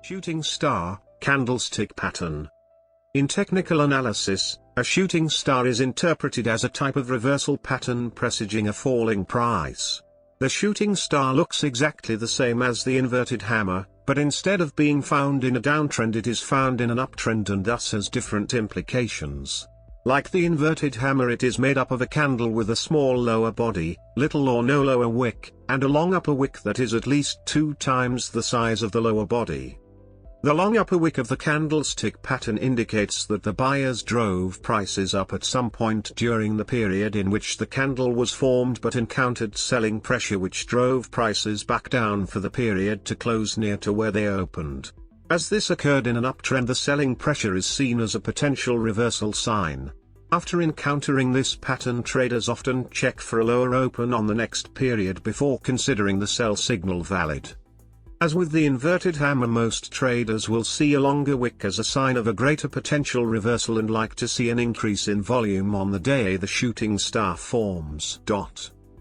Shooting star, candlestick pattern. In technical analysis, a shooting star is interpreted as a type of reversal pattern presaging a falling price. The shooting star looks exactly the same as the inverted hammer, but instead of being found in a downtrend it is found in an uptrend and thus has different implications. Like the inverted hammer, it is made up of a candle with a small lower body, little or no lower wick, and a long upper wick that is at least 2 times the size of the lower body. The long upper wick of the candlestick pattern indicates that the buyers drove prices up at some point during the period in which the candle was formed but encountered selling pressure which drove prices back down for the period to close near to where they opened. As this occurred in an uptrend, the selling pressure is seen as a potential reversal sign. After encountering this pattern, traders often check for a lower open on the next period before considering the sell signal valid. As with the inverted hammer, most traders will see a longer wick as a sign of a greater potential reversal and like to see an increase in volume on the day the shooting star forms.